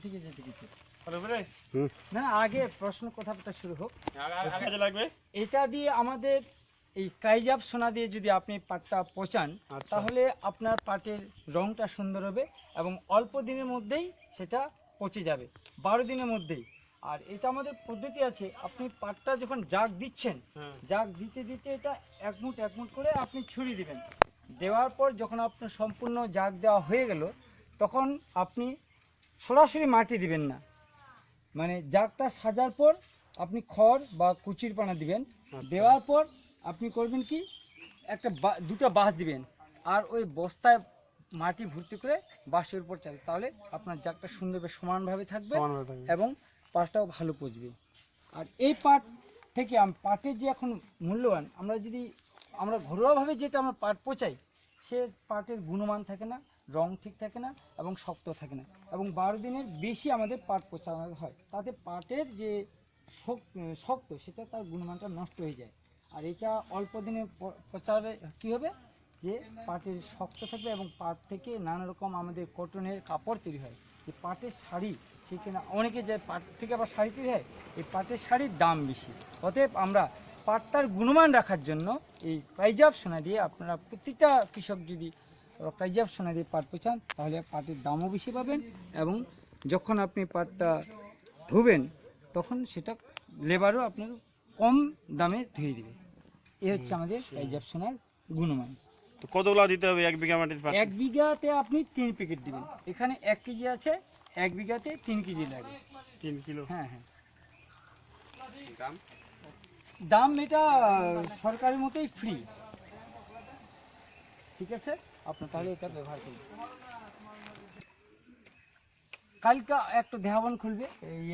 ঠিক আছে ঠিক আছে না আগে প্রশ্ন কথাবার্তা শুরু হোক। এটা দিয়ে আমাদের এই কাইজাব সোনা দিয়ে যদি আপনি পাটটা পচান তাহলে আপনার পাটের রংটা সুন্দর হবে এবং অল্প দিনের মধ্যেই সেটা পচে যাবে, 12 দিনের মধ্যেই। আর এটা আমাদের পদ্ধতি আছে, আপনি পাটটা যখন জাগ দিচ্ছেন, জাগ দিতে দিতে এটা এক মুঠ করে আপনি ছড়িয়ে দিবেন। দেওয়ার পর যখন আপনার সম্পূর্ণ জাগ দেওয়া হয়ে গেল তখন আপনি সরাসরি মাটি দিবেন না, মানে জাগটা সাজার পর আপনি খড় বা কুচির পানা দিবেন। দেওয়ার পর আপনি করবেন কি, একটা দুটো বাঁশ দিবেন আর ওই বস্তায় মাটি ভর্তি করে বাঁশের উপর চাল, তাহলে আপনার জাগটা সুন্দরভাবে সমানভাবে থাকবে এবং পাটটাও ভালো পচবে। আর এই পাট থেকে পাটের যে এখন মূল্যবান, আমরা ঘরোয়াভাবে যেটা আমরা পাট পচাই সে পাটের গুণমান থাকে না, রং ঠিক থাকে না এবং শক্ত থাকে না, এবং 12 দিনের বেশি আমাদের পাট পচানো হয়, তাতে পাটের যে শক্ত সেটা তার গুণমানটা নষ্ট হয়ে যায়। আর এটা অল্প দিনে পচালে কী হবে যে পাটের শক্ত থাকবে এবং পাট থেকে নানা রকম আমাদের কটনের কাপড় তৈরি হয়, যে পাটের শাড়ি, সেখানে অনেকে যে পাট থেকে আবার শাড়ি তৈরি হয়, এই পাটের শাড়ির দাম বেশি। অতএব আমরা পাটটার গুণমান রাখার জন্য এই কাইজাব সোনা দিয়ে আপনারা প্রত্যেকটা কৃষক যদি কাইজাব সোনা দিয়ে পাট পচান তাহলে পাটের দামও বেশি পাবেন এবং যখন আপনি পাটটা ধুবেন তখন সেটা লেবারও আপনার কম দামে ধুয়ে দেবে। এই হচ্ছে আমাদের কাইজাব সোনার গুণমান। তো কতগুলো দিতে হবে 1 বিঘা মাটির? 1 বিঘাতে আপনি 3 প্যাকেট দিবেন। এখানে 1 কেজি আছে, 1 বিঘাতে 3 কেজি লাগে। 3 কিলো? হ্যাঁ হ্যাঁ। দাম এটা সরকারি মতোই ফ্রি, ঠিক আছে? আপনার তাহলে এটা ব্যবহার করবেন। কালকে একটা দেহাবন খুলবে এই